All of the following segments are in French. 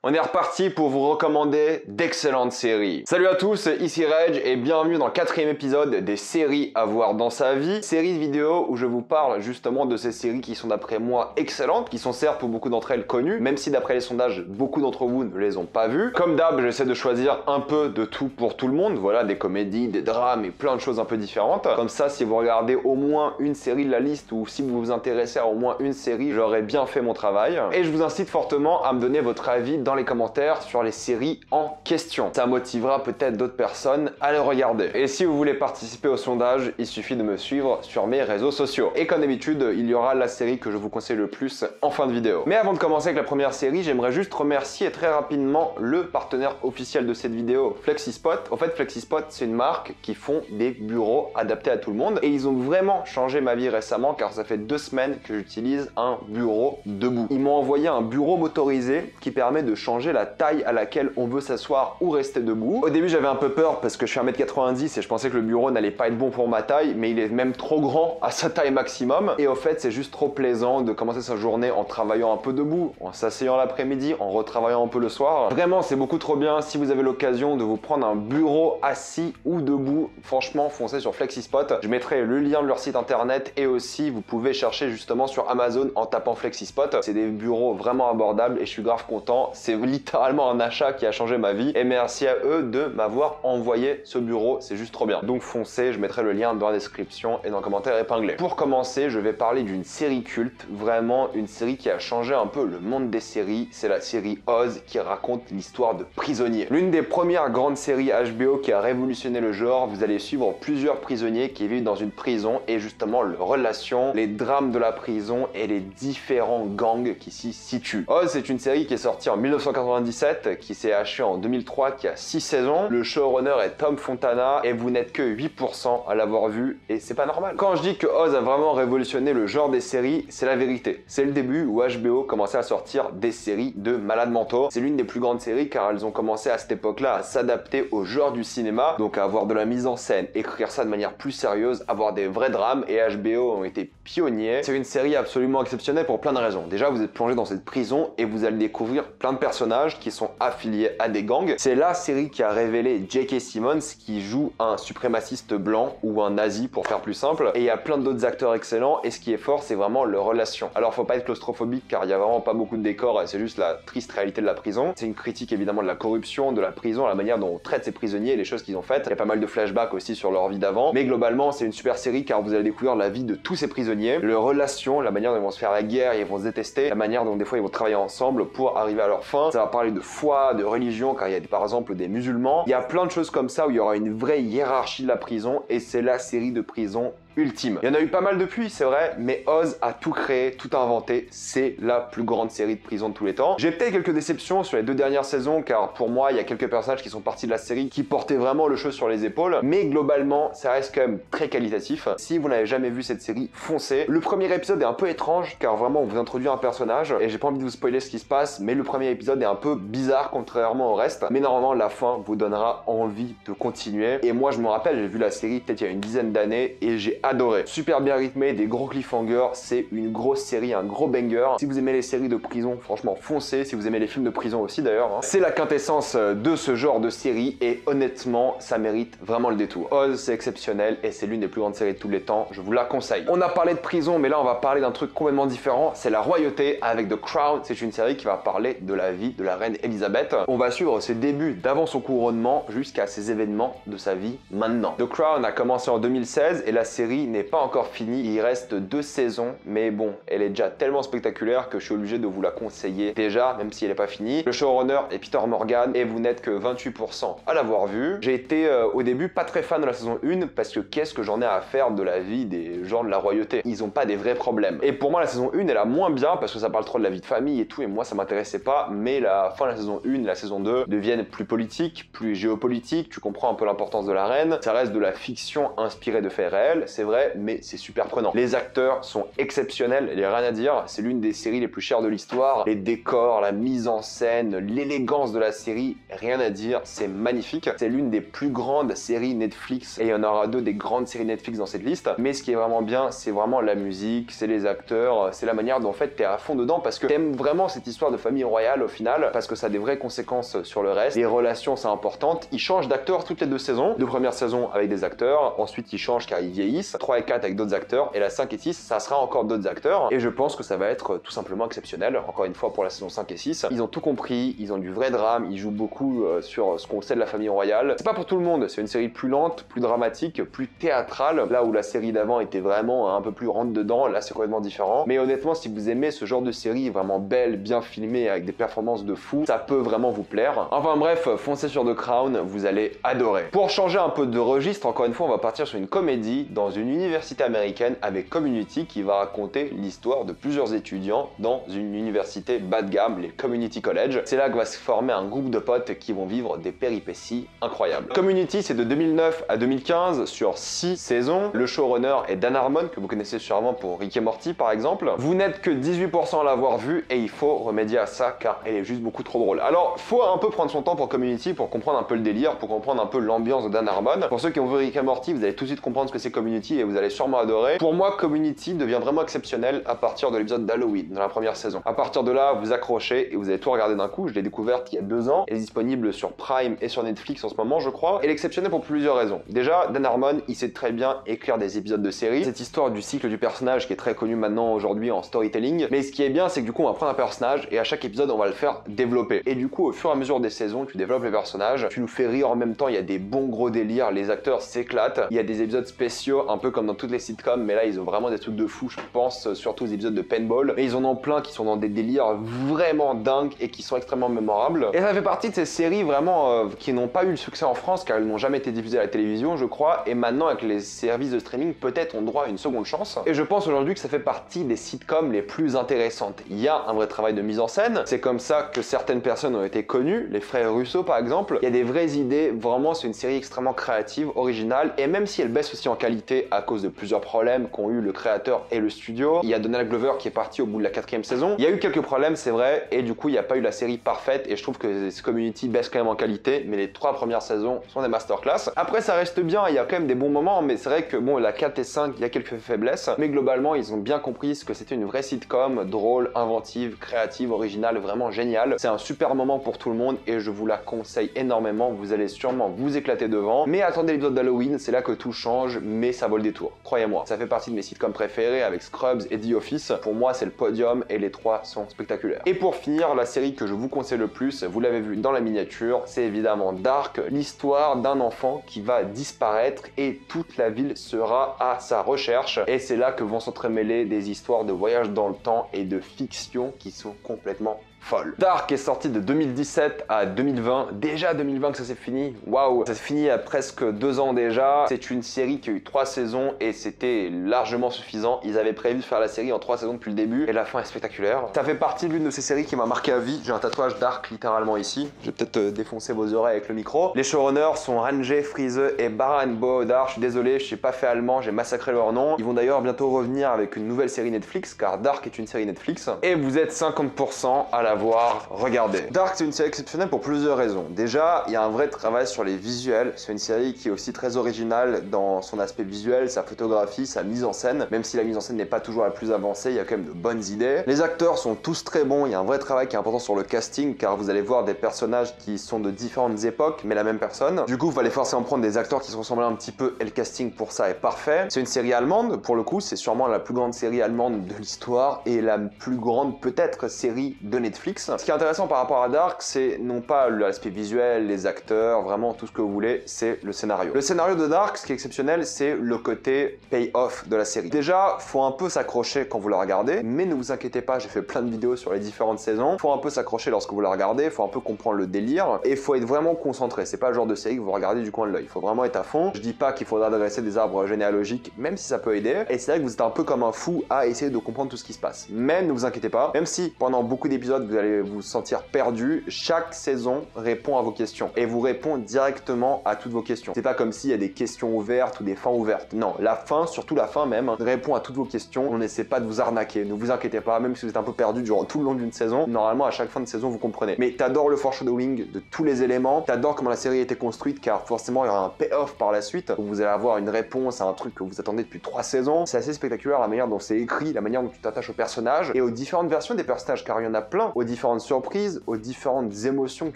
On est reparti pour vous recommander d'excellentes séries. Salut à tous, ici Reg et bienvenue dans le 4e épisode des séries à voir dans sa vie. Série de vidéos où je vous parle justement de ces séries qui sont d'après moi excellentes, qui sont certes pour beaucoup d'entre elles connues, même si d'après les sondages, beaucoup d'entre vous ne les ont pas vues. Comme d'hab, j'essaie de choisir un peu de tout pour tout le monde, voilà, des comédies, des drames et plein de choses un peu différentes. Comme ça, si vous regardez au moins une série de la liste ou si vous vous intéressez à au moins une série, j'aurai bien fait mon travail. Et je vous incite fortement à me donner votre avis dans les commentaires sur les séries en question. Ça motivera peut-être d'autres personnes à les regarder. Et si vous voulez participer au sondage, il suffit de me suivre sur mes réseaux sociaux. Et comme d'habitude, il y aura la série que je vous conseille le plus en fin de vidéo. Mais avant de commencer avec la première série, j'aimerais juste remercier très rapidement le partenaire officiel de cette vidéo, Flexispot. En fait, Flexispot, c'est une marque qui font des bureaux adaptés à tout le monde. Et ils ont vraiment changé ma vie récemment car ça fait 2 semaines que j'utilise un bureau debout. Ils m'ont envoyé un bureau motorisé qui permet de changer la taille à laquelle on veut s'asseoir ou rester debout. Au début, j'avais un peu peur parce que je suis 1m90 et je pensais que le bureau n'allait pas être bon pour ma taille, mais il est même trop grand à sa taille maximum. Et au fait, c'est juste trop plaisant de commencer sa journée en travaillant un peu debout, en s'asseyant l'après-midi, en retravaillant un peu le soir. Vraiment, c'est beaucoup trop bien. Si vous avez l'occasion de vous prendre un bureau assis ou debout, franchement, foncez sur Flexispot. Je mettrai le lien de leur site internet et aussi, vous pouvez chercher justement sur Amazon en tapant Flexispot. C'est des bureaux vraiment abordables et je suis grave content. C'est littéralement un achat qui a changé ma vie et merci à eux de m'avoir envoyé ce bureau, c'est juste trop bien. Donc foncez, je mettrai le lien dans la description et dans le commentaire épinglé. Pour commencer, je vais parler d'une série culte, vraiment une série qui a changé un peu le monde des séries, c'est la série Oz qui raconte l'histoire de prisonniers. L'une des premières grandes séries HBO qui a révolutionné le genre, vous allez suivre plusieurs prisonniers qui vivent dans une prison et justement leurs relations, les drames de la prison et les différents gangs qui s'y situent. Oz, c'est une série qui est sortie en 1997, qui s'est achevée en 2003, qui a 6 saisons. Le showrunner est Tom Fontana et vous n'êtes que 8% à l'avoir vu et c'est pas normal. Quand je dis que Oz a vraiment révolutionné le genre des séries, c'est la vérité. C'est le début où HBO commençait à sortir des séries de malades mentaux. C'est l'une des plus grandes séries car elles ont commencé à cette époque-là à s'adapter au genre du cinéma, donc à avoir de la mise en scène, écrire ça de manière plus sérieuse, avoir des vrais drames et HBO ont été pionniers. C'est une série absolument exceptionnelle pour plein de raisons. Déjà, vous êtes plongé dans cette prison et vous allez découvrir plein de personnages qui sont affiliés à des gangs. C'est la série qui a révélé J.K. Simmons qui joue un suprémaciste blanc ou un nazi pour faire plus simple. Et il y a plein d'autres acteurs excellents et ce qui est fort, c'est vraiment leurs relations. Alors faut pas être claustrophobique car il y a vraiment pas beaucoup de décors et c'est juste la triste réalité de la prison. C'est une critique évidemment de la corruption, de la prison, la manière dont on traite ces prisonniers et les choses qu'ils ont faites. Il y a pas mal de flashbacks aussi sur leur vie d'avant. Mais globalement, c'est une super série car vous allez découvrir la vie de tous ces prisonniers, leurs relations, la manière dont ils vont se faire la guerre, ils vont se détester, la manière dont des fois ils vont travailler ensemble pour arriver à leur fin. Ça va parler de foi, de religion, car il y a par exemple des musulmans. Il y a plein de choses comme ça où il y aura une vraie hiérarchie de la prison et c'est la série de prison ultime. Il y en a eu pas mal depuis, c'est vrai, mais Oz a tout créé, tout inventé. C'est la plus grande série de prison de tous les temps. J'ai peut-être quelques déceptions sur les 2 dernières saisons, car pour moi, il y a quelques personnages qui sont partis de la série qui portaient vraiment le show sur les épaules, mais globalement, ça reste quand même très qualitatif. Si vous n'avez jamais vu cette série, foncez. Le premier épisode est un peu étrange, car vraiment, on vous introduit un personnage, et j'ai pas envie de vous spoiler ce qui se passe, mais le premier épisode est un peu bizarre, contrairement au reste. Mais normalement, la fin vous donnera envie de continuer. Et moi, je me rappelle, j'ai vu la série peut-être il y a une dizaine d'années, et j'ai adoré. Super bien rythmé, des gros cliffhangers, c'est une grosse série, un gros banger. Si vous aimez les séries de prison, franchement foncez. Si vous aimez les films de prison aussi d'ailleurs, c'est la quintessence de ce genre de série et honnêtement, ça mérite vraiment le détour. Oz, c'est exceptionnel et c'est l'une des plus grandes séries de tous les temps, je vous la conseille. On a parlé de prison, mais là on va parler d'un truc complètement différent, c'est la royauté avec The Crown. C'est une série qui va parler de la vie de la reine Elisabeth. On va suivre ses débuts d'avant son couronnement jusqu'à ses événements de sa vie maintenant. The Crown a commencé en 2016 et la série n'est pas encore finie, il reste 2 saisons, mais bon, elle est déjà tellement spectaculaire que je suis obligé de vous la conseiller déjà, même si elle n'est pas finie. Le showrunner est Peter Morgan et vous n'êtes que 28% à l'avoir vu. J'ai été au début pas très fan de la saison 1 parce que qu'est-ce que j'en ai à faire de la vie des gens de la royauté? Ils ont pas des vrais problèmes. Et pour moi, la saison 1 elle a moins bien parce que ça parle trop de la vie de famille et tout, et moi ça m'intéressait pas, mais la fin de la saison 1 et la saison 2 deviennent plus politiques, plus géopolitiques, tu comprends un peu l'importance de la reine. Ça reste de la fiction inspirée de faits réels, c'est c'est vrai, mais c'est super prenant. Les acteurs sont exceptionnels, il n'y a rien à dire, c'est l'une des séries les plus chères de l'histoire. Les décors, la mise en scène, l'élégance de la série, rien à dire, c'est magnifique. C'est l'une des plus grandes séries Netflix, et il y en aura deux des grandes séries Netflix dans cette liste. Mais ce qui est vraiment bien, c'est vraiment la musique, c'est les acteurs, c'est la manière dont en fait t'es à fond dedans, parce que t'aimes vraiment cette histoire de famille royale au final, parce que ça a des vraies conséquences sur le reste. Les relations, c'est important. Ils changent d'acteurs toutes les 2 saisons. 2 premières saisons avec des acteurs, ensuite ils changent car ils vieillissent. 3 et 4 avec d'autres acteurs, et la 5 et 6, ça sera encore d'autres acteurs. Et je pense que ça va être tout simplement exceptionnel. Encore une fois pour la saison 5 et 6. Ils ont tout compris, ils ont du vrai drame, ils jouent beaucoup sur ce qu'on sait de la famille royale. C'est pas pour tout le monde, c'est une série plus lente, plus dramatique, plus théâtrale. Là où la série d'avant était vraiment un peu plus rentre dedans, là c'est complètement différent. Mais honnêtement, si vous aimez ce genre de série vraiment belle, bien filmée, avec des performances de fou, ça peut vraiment vous plaire. Enfin bref, foncez sur The Crown, vous allez adorer. Pour changer un peu de registre, encore une fois, on va partir sur une comédie dans une université américaine avec Community, qui va raconter l'histoire de plusieurs étudiants dans une université bas de gamme, les Community College. C'est là que va se former un groupe de potes qui vont vivre des péripéties incroyables. Community, c'est de 2009 à 2015 sur 6 saisons. Le showrunner est Dan Harmon, que vous connaissez sûrement pour Rick et Morty par exemple. Vous n'êtes que 18% à l'avoir vu et il faut remédier à ça car elle est juste beaucoup trop drôle. Alors, faut un peu prendre son temps pour Community, pour comprendre un peu le délire, pour comprendre un peu l'ambiance de Dan Harmon. Pour ceux qui ont vu Rick et Morty, vous allez tout de suite comprendre ce que c'est Community et vous allez sûrement adorer. Pour moi, Community devient vraiment exceptionnel à partir de l'épisode d'Halloween, dans la première saison. À partir de là, vous accrochez et vous allez tout regarder d'un coup. Je l'ai découverte il y a 2 ans. Elle est disponible sur Prime et sur Netflix en ce moment, je crois. Elle est exceptionnelle pour plusieurs raisons. Déjà, Dan Harmon, il sait très bien écrire des épisodes de série. Cette histoire du cycle du personnage qui est très connu maintenant aujourd'hui en storytelling. Mais ce qui est bien, c'est que du coup, on va prendre un personnage et à chaque épisode, on va le faire développer. Et du coup, au fur et à mesure des saisons, tu développes les personnages, tu nous fais rire en même temps, il y a des bons gros délires, les acteurs s'éclatent. Il y a des épisodes spéciaux, un peu comme dans toutes les sitcoms, mais là, ils ont vraiment des trucs de fou. Je pense surtout aux épisodes de Paintball. Mais ils en ont plein qui sont dans des délires vraiment dingues et qui sont extrêmement mémorables. Et ça fait partie de ces séries vraiment qui n'ont pas eu le succès en France car elles n'ont jamais été diffusées à la télévision, je crois. Et maintenant, avec les services de streaming, peut-être ont droit à une seconde chance. Et je pense aujourd'hui que ça fait partie des sitcoms les plus intéressantes. Il y a un vrai travail de mise en scène. C'est comme ça que certaines personnes ont été connues, les frères Russo par exemple. Il y a des vraies idées. Vraiment, c'est une série extrêmement créative, originale. Et même si elle baisse aussi en qualité à cause de plusieurs problèmes qu'ont eu le créateur et le studio, il y a Donald Glover qui est parti au bout de la 4e saison. Il y a eu quelques problèmes, c'est vrai, et du coup, il n'y a pas eu la série parfaite. Et je trouve que ce Community baisse quand même en qualité, mais les 3 premières saisons sont des masterclass. Après, ça reste bien, il y a quand même des bons moments, mais c'est vrai que bon, la 4 et 5, il y a quelques faiblesses, mais globalement, ils ont bien compris ce que c'était une vraie sitcom, drôle, inventive, créative, originale, vraiment géniale. C'est un super moment pour tout le monde et je vous la conseille énormément. Vous allez sûrement vous éclater devant, mais attendez l'épisode d'Halloween, c'est là que tout change, mais ça vaut le détour. Croyez-moi, ça fait partie de mes sitcoms préférés avec Scrubs et The Office. Pour moi, c'est le podium et les 3 sont spectaculaires. Et pour finir, la série que je vous conseille le plus, vous l'avez vu dans la miniature, c'est évidemment Dark, l'histoire d'un enfant qui va disparaître et toute la ville sera à sa recherche. Et c'est là que vont s'entremêler des histoires de voyage dans le temps et de fiction qui sont complètement folle. Dark est sorti de 2017 à 2020. Déjà 2020 que ça s'est fini. Waouh, ça s'est fini il y a presque 2 ans déjà. C'est une série qui a eu 3 saisons et c'était largement suffisant. Ils avaient prévu de faire la série en 3 saisons depuis le début et la fin est spectaculaire. Ça fait partie d'une de ces séries qui m'a marqué à vie. J'ai un tatouage Dark littéralement ici. Je vais peut-être défoncer vos oreilles avec le micro. Les showrunners sont Ranjay Friese et Baran Bohodar. Je suis désolé, je sais pas fait allemand, j'ai massacré leur nom. Ils vont d'ailleurs bientôt revenir avec une nouvelle série Netflix car Dark est une série Netflix. Et vous êtes 50% à la voir, regardez. Dark, c'est une série exceptionnelle pour plusieurs raisons. Déjà, il y a un vrai travail sur les visuels. C'est une série qui est aussi très originale dans son aspect visuel, sa photographie, sa mise en scène. Même si la mise en scène n'est pas toujours la plus avancée, il y a quand même de bonnes idées. Les acteurs sont tous très bons. Il y a un vrai travail qui est important sur le casting car vous allez voir des personnages qui sont de différentes époques, mais la même personne. Du coup, il fallait forcément prendre des acteurs qui se ressemblaient un petit peu et le casting pour ça est parfait. C'est une série allemande, pour le coup, c'est sûrement la plus grande série allemande de l'histoire et la plus grande peut-être série de Netflix. Ce qui est intéressant par rapport à Dark, c'est non pas l'aspect visuel, les acteurs, vraiment tout ce que vous voulez, c'est le scénario. Le scénario de Dark, ce qui est exceptionnel, c'est le côté pay-off de la série. Déjà, faut un peu s'accrocher quand vous la regardez, mais ne vous inquiétez pas, j'ai fait plein de vidéos sur les différentes saisons. Faut un peu s'accrocher lorsque vous la regardez, faut un peu comprendre le délire, et faut être vraiment concentré. C'est pas le genre de série que vous regardez du coin de l'œil. Faut vraiment être à fond. Je dis pas qu'il faudra dresser des arbres généalogiques, même si ça peut aider, et c'est vrai que vous êtes un peu comme un fou à essayer de comprendre tout ce qui se passe. Mais ne vous inquiétez pas, même si pendant beaucoup d'épisodes, vous allez vous sentir perdu. Chaque saison répond à vos questions et vous répond directement à toutes vos questions. C'est pas comme s'il y a des questions ouvertes ou des fins ouvertes. Non, la fin, surtout la fin même, répond à toutes vos questions. On n'essaie pas de vous arnaquer. Ne vous inquiétez pas, même si vous êtes un peu perdu durant tout le long d'une saison, normalement à chaque fin de saison vous comprenez. Mais t'adores le foreshadowing de tous les éléments, t'adores comment la série a été construite car forcément il y aura un payoff par la suite où vous allez avoir une réponse à un truc que vous attendez depuis 3 saisons. C'est assez spectaculaire la manière dont c'est écrit, la manière dont tu t'attaches aux personnages et aux différentes versions des personnages car il y en a plein, aux différentes surprises, aux différentes émotions que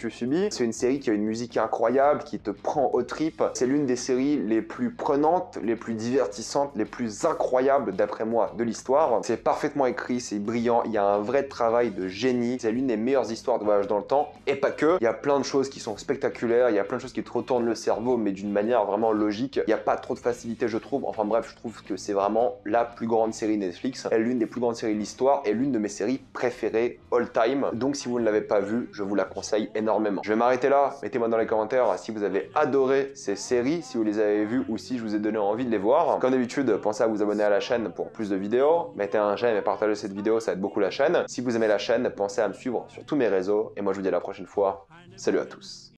tu subis. C'est une série qui a une musique incroyable, qui te prend aux tripes. C'est l'une des séries les plus prenantes, les plus divertissantes, les plus incroyables d'après moi de l'histoire. C'est parfaitement écrit, c'est brillant, il y a un vrai travail de génie. C'est l'une des meilleures histoires de voyage dans le temps et pas que. Il y a plein de choses qui sont spectaculaires, il y a plein de choses qui te retournent le cerveau mais d'une manière vraiment logique. Il n'y a pas trop de facilité je trouve. Enfin bref, je trouve que c'est vraiment la plus grande série Netflix. Elle est l'une des plus grandes séries de l'histoire et l'une de mes séries préférées all time. Donc si vous ne l'avez pas vue, je vous la conseille énormément. Je vais m'arrêter là. Mettez-moi dans les commentaires si vous avez adoré ces séries, si vous les avez vues ou si je vous ai donné envie de les voir. Comme d'habitude, pensez à vous abonner à la chaîne pour plus de vidéos. Mettez un j'aime et partagez cette vidéo, ça aide beaucoup la chaîne. Si vous aimez la chaîne, pensez à me suivre sur tous mes réseaux. Et moi je vous dis à la prochaine fois. Salut à tous.